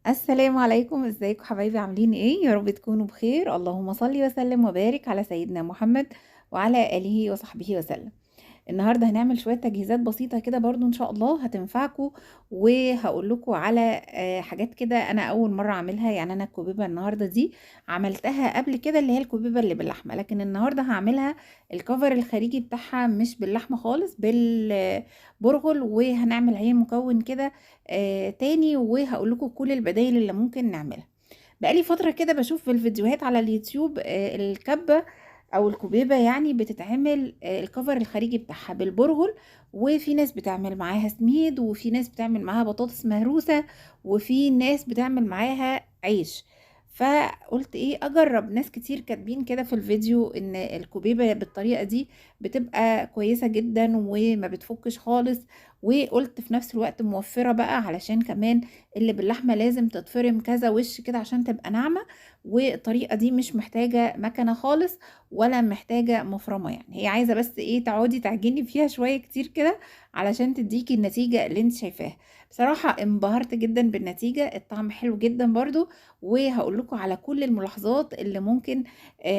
السلام عليكم، ازيكم حبايبي؟ عاملين ايه؟ يا رب تكونوا بخير. اللهم صل وسلم وبارك على سيدنا محمد وعلى آله وصحبه وسلم. النهارده هنعمل شوية تجهيزات بسيطة كده برضو ان شاء الله هتنفعكم، وهقول لكم على حاجات كده انا اول مرة اعملها. يعني انا الكوبيبة النهارده دي عملتها قبل كده، اللي هي الكوبيبة اللي باللحمة، لكن النهارده هعملها الكفر الخارجي بتاعها مش باللحمة خالص، بالبرغل. وهنعمل عليه مكون كده تاني، وهقول لكم كل البدائل اللي ممكن نعملها. بقالي فترة كده بشوف في الفيديوهات على اليوتيوب الكبة او الكوبيبة يعني بتتعمل الكفر الخارجي بتاعها بالبرغل، وفي ناس بتعمل معاها سميد، وفي ناس بتعمل معاها بطاطس مهروسة، وفي ناس بتعمل معاها عيش. فقلت ايه اجرب. ناس كتير كاتبين كده في الفيديو ان الكوبيبة بالطريقة دي بتبقى كويسة جدا وما بتفكش خالص، وقلت في نفس الوقت موفرة بقى، علشان كمان اللي باللحمة لازم تتفرم كذا وش كده عشان تبقى ناعمة، والطريقة دي مش محتاجة مكنة خالص ولا محتاجة مفرمة. يعني هي عايزة بس ايه تقعدي تعجني فيها شوية كتير كده علشان تديكي النتيجة اللي انت شايفاها. بصراحة انبهرت جدا بالنتيجة، الطعم حلو جدا برضو. وهقول لكم على كل الملاحظات اللي ممكن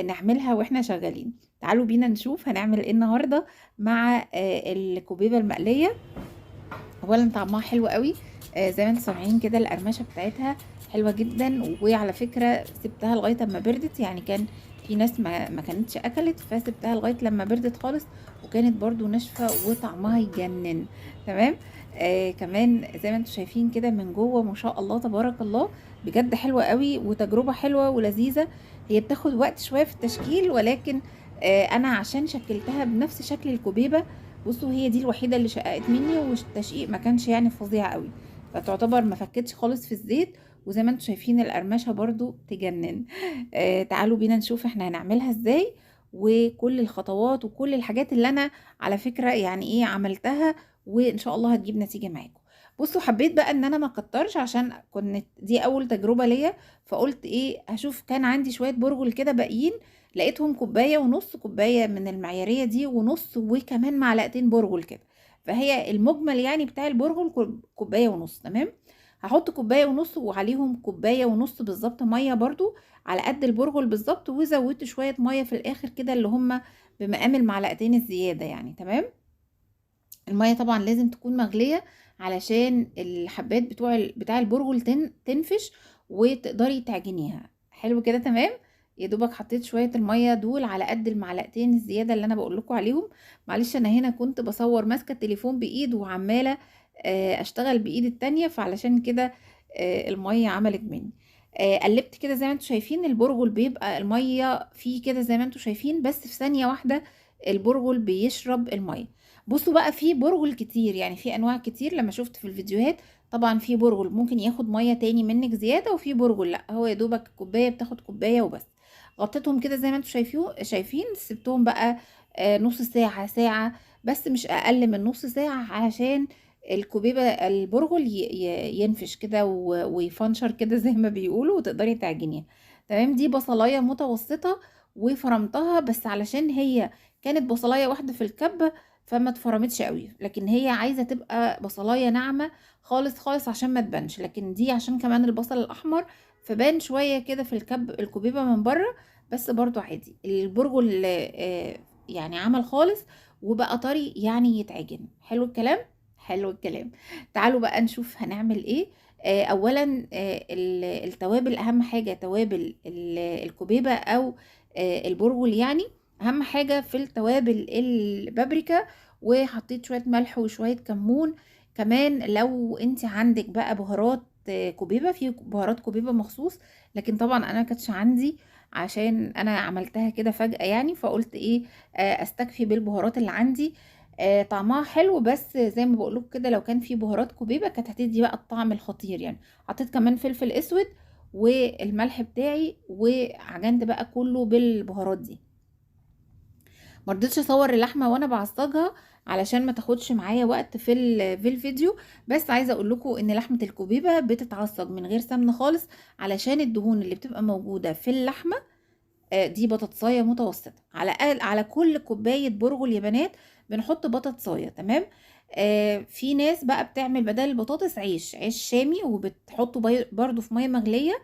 نعملها واحنا شغالين. تعالوا بينا نشوف هنعمل ايه النهاردة مع الكوبيبة المقلية. اولا طعمها حلو قوي، زي ما انتم سامعين كده القرمشه بتاعتها حلوه جدا. وعلى فكره سبتها لغايه اما بردت، يعني كان في ناس ما كانتش اكلت، فسبتها لغايه لما بردت خالص، وكانت برضو ناشفه وطعمها يجنن. تمام. كمان زي ما انتم شايفين كده من جوه ما شاء الله تبارك الله، بجد حلوه قوي وتجربه حلوه ولذيذه. هي بتاخد وقت شويه في التشكيل، ولكن انا عشان شكلتها بنفس شكل الكوبيبه. بصوا هي دي الوحيده اللي شققت مني، والتشقيق ما كانش يعني فظيع قوي، فتعتبر ما فكتش خالص في الزيت. وزي ما انتم شايفين القرمشه برضو تجنن. تعالوا بينا نشوف احنا هنعملها ازاي، وكل الخطوات وكل الحاجات اللي انا على فكره يعني ايه عملتها، وان شاء الله هتجيب نتيجه معاكم. بصوا حبيت بقى ان انا ما اكترش عشان كنت دي اول تجربه ليا، فقلت ايه هشوف. كان عندي شويه برغل كده باقيين، لقيتهم كوباية ونص، كوباية من المعيارية دي ونص، وكمان معلقتين برغل كده. فهي المجمل يعني بتاع البرغل كوباية ونص. تمام. هحط كوباية ونص وعليهم كوباية ونص بالظبط مية برضو على قد البرغل بالظبط، وزودت شوية مية في الآخر كده اللي هم بمقام المعلقتين الزيادة يعني. تمام. المية طبعا لازم تكون مغلية علشان الحبات بتاع البرغل تنفش وتقدري تعجنيها حلو كده. تمام. يا دوبك حطيت شوية المية دول على قد المعلقتين الزيادة اللي انا بقول لكم عليهم. معلش انا هنا كنت بصور ماسكة التليفون بايد وعمالة اشتغل بايد التانية، فعلشان كده المية عملت مني. قلبت كده زي ما انتوا شايفين البرغل بيبقى المية فيه كده زي ما انتوا شايفين، بس في ثانية واحدة البرغل بيشرب المية. بصوا بقى في برغل كتير، يعني في انواع كتير لما شفت في الفيديوهات. طبعا في برغل ممكن ياخد ميه تاني منك زياده، وفي برغل لا هو يا دوبك كوبايه بتاخد كوبايه وبس. غطيتهم كده زي ما انتم شايفين سبتهم بقى نص ساعه ساعه، بس مش اقل من نص ساعه علشان الكوبيبه البرغل ينفش كده ويفنشر كده زي ما بيقولوا، وتقدري تعجنيها. تمام. دي بصلايه متوسطه وفرمتها، بس علشان هي كانت بصلايه واحده في الكبه فما اتفرمتش قوي، لكن هي عايزه تبقى بصلايه ناعمه خالص خالص عشان ما تبانش. لكن دي عشان كمان البصل الاحمر فبان شويه كده في الكوبيبه من بره، بس برضو عادي. البرغل يعني عمل خالص وبقى طري يعني يتعجن. حلو الكلام. حلو الكلام. تعالوا بقى نشوف هنعمل ايه. اولا التوابل اهم حاجه، توابل الكوبيبه او البرغل يعني. اهم حاجه في التوابل البابريكا، وحطيت شويه ملح وشويه كمون. كمان لو انت عندك بقى بهارات كوبيبه، في بهارات كوبيبه مخصوص، لكن طبعا انا كانتش عندي عشان انا عملتها كده فجأة يعني، فقلت ايه استكفي بالبهارات اللي عندي. طعمها حلو، بس زي ما بقولك كده لو كان في بهارات كوبيبه كانت هتدي بقى الطعم الخطير يعني. حطيت كمان فلفل اسود والملح بتاعي، وعجنت بقى كله بالبهارات دي. مرضتش اصور اللحمه وانا بعصجها علشان ما تاخدش معايا وقت في الفيديو. بس عايزه اقول لكم ان لحمه الكوبيبه بتتعصج من غير سمنه خالص، علشان الدهون اللي بتبقى موجوده في اللحمه. دي بطاطسايه متوسطه على كل كوبايه برغل يا بنات بنحط بطاطسايه. تمام. في ناس بقى بتعمل بدل البطاطس عيش شامي، وبتحطه برضو في ميه مغليه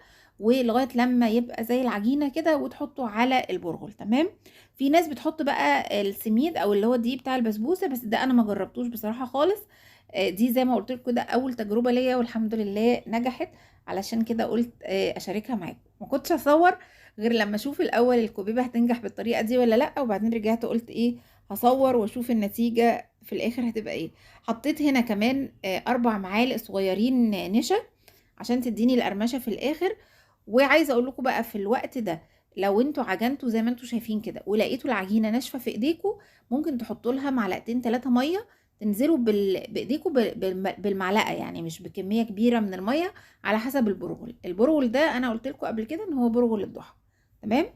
ولغايه لما يبقى زي العجينه كده، وتحطه على البرغل. تمام. في ناس بتحط بقى السميد او اللي هو دي بتاع البسبوسه، بس ده انا ما جربتوش بصراحه خالص. دي زي ما قلت لكم ده اول تجربه ليا والحمد لله نجحت، علشان كده قلت اشاركها معاكم. ما كنتش اصور غير لما اشوف الاول الكوبيبه هتنجح بالطريقه دي ولا لا، وبعدين رجعت قلت ايه هصور واشوف النتيجه في الاخر هتبقى ايه. حطيت هنا كمان 4 معالق صغيرين نشا عشان تديني القرمشه في الاخر. وعايزه اقول لكم بقى في الوقت ده لو انتوا عجنتوا زي ما انتوا شايفين كده ولقيتوا العجينه ناشفه في ايديكم، ممكن تحطوا لها معلقتين 3 ميه، تنزلوا بايديكم بالمعلقه، يعني مش بكميه كبيره من الميه، على حسب البرغل ده انا قلت لكم قبل كده ان هو برغل الضحى. تمام.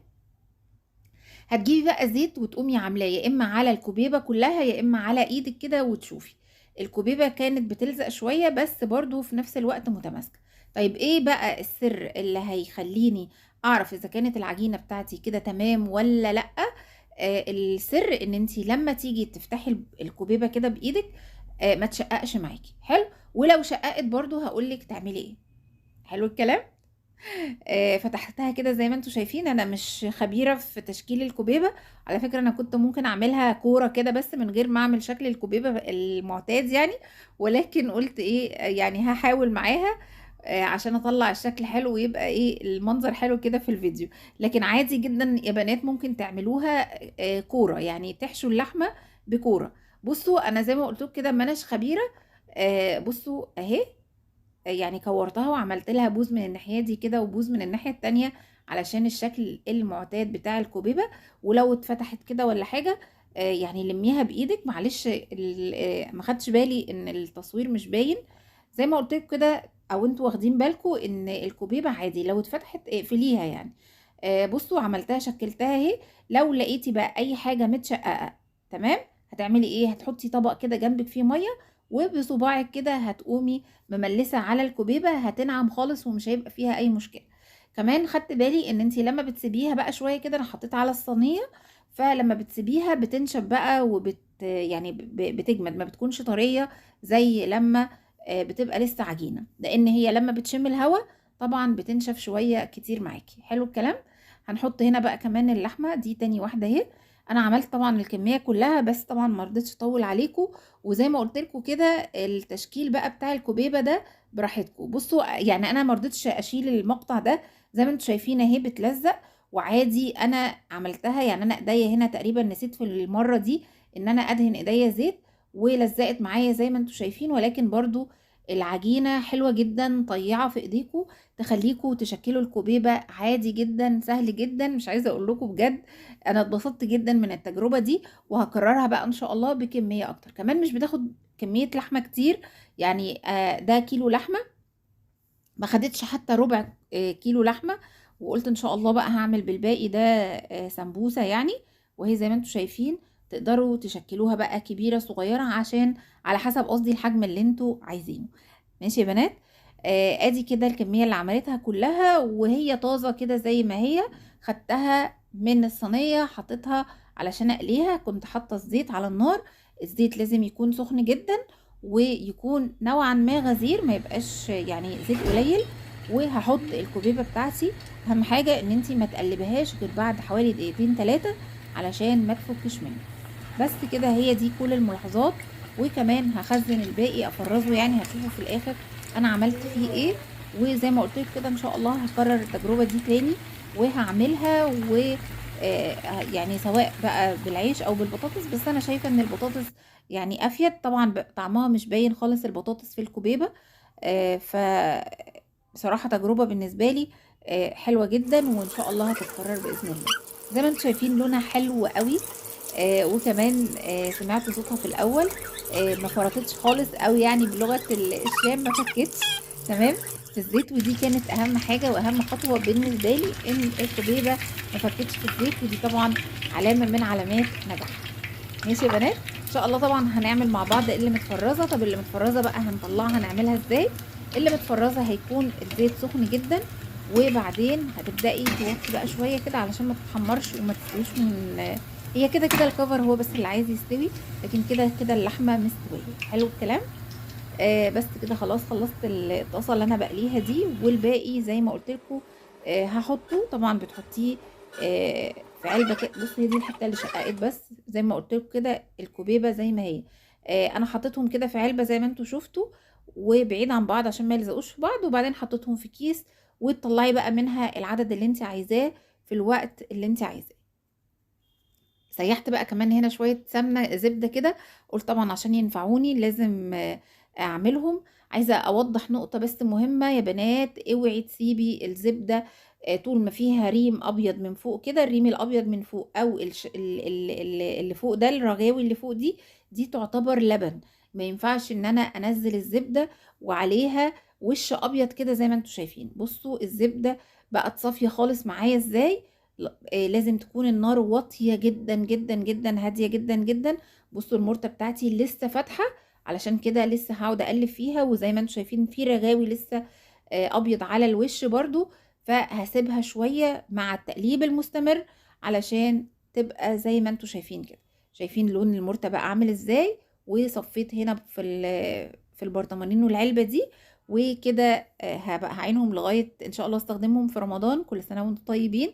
هتجيبي بقى زيت وتقومي عاملاه يا اما على الكوبيبه كلها يا اما على ايدك كده وتشوفي. الكوبيبه كانت بتلزق شويه بس برضو في نفس الوقت متماسكه. طيب ايه بقى السر اللي هيخليني اعرف اذا كانت العجينه بتاعتي كده تمام ولا لا؟ السر ان انتي لما تيجي تفتحي الكوبيبه كده بايدك ما تشققش معاكي. حلو. ولو شققت برضو هقولك تعملي ايه. حلو الكلام. فتحتها كده زي ما انتم شايفين. انا مش خبيرة في تشكيل الكوبيبة على فكرة، انا كنت ممكن اعملها كورة كده بس من غير ما اعمل شكل الكوبيبة المعتاد يعني، ولكن قلت ايه يعني هحاول معاها عشان اطلع الشكل حلو ويبقى ايه المنظر حلو كده في الفيديو. لكن عادي جدا يا بنات ممكن تعملوها كورة، يعني تحشوا اللحمة بكورة. بصوا انا زي ما قلت لكم كده ما اناش خبيرة. بصوا اهي، يعني كورتها وعملت لها بوز من الناحيه دي كده وبوز من الناحيه التانية علشان الشكل المعتاد بتاع الكوبيبه. ولو اتفتحت كده ولا حاجه يعني لميها بايدك. معلش ما خدتش بالي ان التصوير مش باين زي ما قلت لكم كده، او انتوا واخدين بالكم ان الكوبيبه عادي لو اتفتحت اقفليها يعني. بصوا عملتها شكلتها اهي. لو لقيتي بقى اي حاجه متشققه تمام هتعملي ايه؟ هتحطي طبق كده جنبك فيه ميه، وبصباعك كده هتقومي مملسه على الكوبيبه، هتنعم خالص ومش هيبقى فيها اي مشكله. كمان خدت بالي ان انتي لما بتسيبيها بقى شويه كده، انا حطيت على الصينيه، فلما بتسيبيها بتنشف بقى يعني بتجمد، ما بتكونش طريه زي لما بتبقى لسه عجينه، لان هي لما بتشم الهواء طبعا بتنشف شويه كتير معاكي. حلو الكلام. هنحط هنا بقى كمان اللحمه دي تاني واحده اهي. انا عملت طبعا الكميه كلها بس طبعا ما رضيتش اطول عليكم، وزي ما قلت لكم كده التشكيل بقى بتاع الكوبيبه ده براحتكم. بصوا يعني انا ما رضيتش اشيل المقطع ده زي ما انتم شايفين اهي بتلزق، وعادي انا عملتها. يعني انا ايديا هنا تقريبا نسيت في المره دي ان انا ادهن ايديا زيت ولزقت معايا زي ما انتم شايفين، ولكن برضو العجينه حلوه جدا طيعه في ايديكم تخليكم تشكلوا الكوبيبه عادي جدا سهل جدا. مش عايزه اقول لكم بجد انا اتبسطت جدا من التجربه دي، وهكررها بقى ان شاء الله بكميه اكتر. كمان مش بتاخد كميه لحمه كتير، يعني ده كيلو لحمه، ما خدتش حتى ربع كيلو لحمه. وقلت ان شاء الله بقى هعمل بالباقي ده سمبوسه يعني. وهي زي ما انتم شايفين تقدروا تشكلوها بقى كبيره صغيره عشان على حسب قصدي الحجم اللي انتوا عايزينه. ماشي يا بنات. ادي كده الكميه اللي عملتها كلها وهي طازه كده زي ما هي. خدتها من الصينيه حطيتها علشان اقليها، كنت حاطه الزيت على النار. الزيت لازم يكون سخن جدا ويكون نوعا ما غزير، ما يبقاش يعني زيت قليل. وهحط الكوبيبه بتاعتي. اهم حاجه ان انتي ما تقلبهاش غير بعد حوالي دقيقتين 3 علشان ما تفكش منك. بس كده هي دي كل الملاحظات. وكمان هخزن الباقي افرزه، يعني هشوفه في الاخر انا عملت فيه ايه. وزي ما قلت لك كده ان شاء الله هكرر التجربه دي تاني وهعملها يعني سواء بقى بالعيش او بالبطاطس، بس انا شايفه ان البطاطس يعني افيد طبعا، طعمها مش باين خالص البطاطس في الكوبيبه. ف بصراحه تجربه بالنسبه لي حلوه جدا وان شاء الله هتتكرر باذن الله. زي ما انتم شايفين لونها حلو قوي. وكمان سمعت صوتها في الاول ما فرطتش خالص قوي، يعني بلغه الشام ما فكتش تمام في الزيت. ودي كانت اهم حاجه واهم خطوه بالنسبه لي ان الكوبيبه ما فكتش في الزيت، ودي طبعا علامه من علامات نجاح. ماشي يا بنات. ان شاء الله طبعا هنعمل مع بعض اللي متفرزه. طب اللي متفرزه بقى هنطلعها هنعملها ازاي؟ اللي متفرزه هيكون الزيت سخن جدا، وبعدين هتبداي توطي بقى شويه كده علشان ما تتحمرش وما تستويش هي كده كده الكفر هو بس اللي عايز يستوي، لكن كده كده اللحمه مستويه. حلو الكلام. بس كده خلاص خلصت الطاسه اللي انا بقليها دي، والباقي زي ما قلت لكم هحطه. طبعا بتحطيه في علبه كده. بص هي دي الحته اللي شققت، بس زي ما قلت لكم كده الكوبيبه زي ما هي. انا حطيتهم كده في علبه زي ما انتم شفتوا، وبعيد عن بعض عشان ما يلزقوش في بعض، وبعدين حطيتهم في كيس، وتطلعي بقى منها العدد اللي انت عايزاه في الوقت اللي انت عايزاه. سيحت بقى كمان هنا شوية سمنة زبدة كده، قلت طبعا عشان ينفعوني لازم اعملهم. عايزة اوضح نقطة بس مهمة يا بنات، اوعي تسيبي الزبدة طول ما فيها ريم ابيض من فوق كده. الريم الابيض من فوق او اللي فوق ده، الرغاوي اللي فوق دي تعتبر لبن. ما ينفعش ان انا انزل الزبدة وعليها وش ابيض كده زي ما انتم شايفين. بصوا الزبدة بقت صافية خالص معايا ازاي. لازم تكون النار واطية جدا جدا جدا، هادية جدا جدا. بصوا المرتة بتاعتي لسه فاتحة، علشان كده لسه هقعد اقلب فيها، وزي ما انتم شايفين في رغاوي لسه ابيض على الوش برضو. فهسيبها شوية مع التقليب المستمر علشان تبقى زي ما انتم شايفين كده. شايفين لون المرتة بقى عامل ازاي. وصفيت هنا في البرطمانين والعلبة دي، وكده هبقى هعينهم لغاية ان شاء الله استخدمهم في رمضان. كل سنة وانتم طيبين.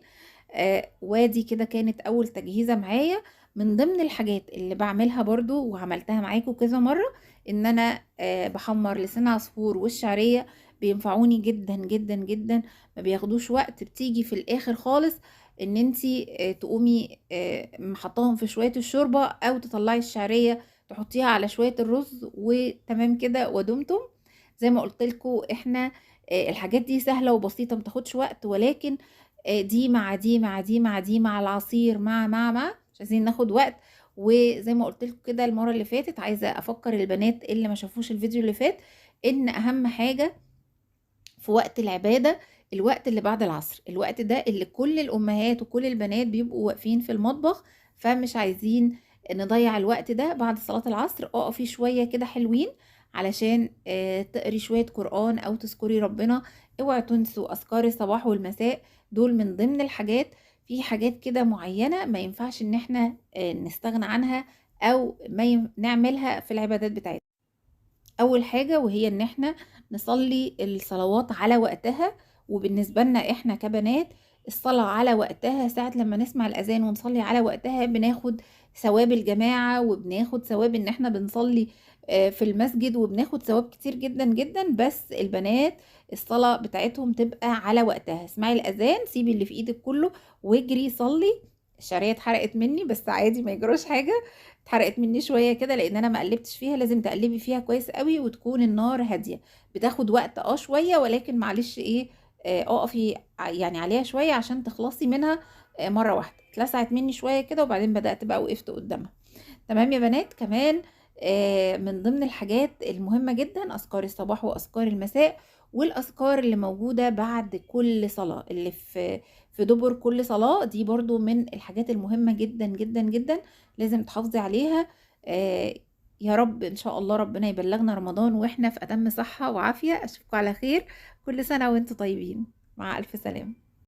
وادي كده كانت اول تجهيزة معايا. من ضمن الحاجات اللي بعملها برضو وعملتها معاكم كذا مرة، ان انا بحمر لسان عصفور والشعرية. بينفعوني جدا جدا جدا، ما بياخدوش وقت. بتيجي في الاخر خالص ان انتي تقومي محطاهم في شوية الشوربة، او تطلعي الشعرية تحطيها على شوية الرز، وتمام كده ودمتم. زي ما قلت لكم احنا الحاجات دي سهلة وبسيطة، متاخدش وقت، ولكن دي مع دي مع دي مع دي مع العصير مع مش عايزين ناخد وقت. وزي ما قلت لكم كده المره اللي فاتت، عايزه افكر البنات اللي ما شافوش الفيديو اللي فات، ان اهم حاجه في وقت العباده الوقت اللي بعد العصر. الوقت ده اللي كل الامهات وكل البنات بيبقوا واقفين في المطبخ، فمش عايزين نضيع الوقت ده. بعد صلاه العصر اقفي شويه كده حلوين علشان تقري شويه قران او تذكري ربنا. اوعوا تنسوا اذكار الصباح والمساء، دول من ضمن الحاجات. في حاجات كده معينه ما ينفعش ان احنا نستغنى عنها، او ما نعملها في العبادات بتاعتنا. اول حاجة وهي ان احنا نصلي الصلوات على وقتها. وبالنسبة لنا احنا كبنات، الصلاة على وقتها ساعة لما نسمع الاذان ونصلي على وقتها بناخد ثواب الجماعة، وبناخد ثواب ان احنا بنصلي في المسجد، وبناخد ثواب كتير جدا جدا. بس البنات الصلاة بتاعتهم تبقى على وقتها. اسمعي الاذان، سيبي اللي في ايدك كله واجري صلي. الشعرية اتحرقت مني بس عادي، ما يجراش حاجة. اتحرقت مني شويه كده لان انا ما قلبتش فيها. لازم تقلبي فيها كويس قوي، وتكون النار هاديه. بتاخد وقت شويه، ولكن معلش ايه، اقفي يعني عليها شويه عشان تخلصي منها مره واحده. اتلسعت مني شويه كده، وبعدين بدات بقى وقفت قدامها. تمام يا بنات. كمان من ضمن الحاجات المهمة جدا أذكار الصباح وأذكار المساء، والأذكار اللي موجودة بعد كل صلاة، اللي في دبر كل صلاة. دي برضو من الحاجات المهمة جدا جدا جدا، لازم تحافظي عليها. آه، يا رب إن شاء الله ربنا يبلغنا رمضان وإحنا في أتم صحة وعافية. أشوفكم على خير. كل سنة وإنتم طيبين. مع ألف سلامة.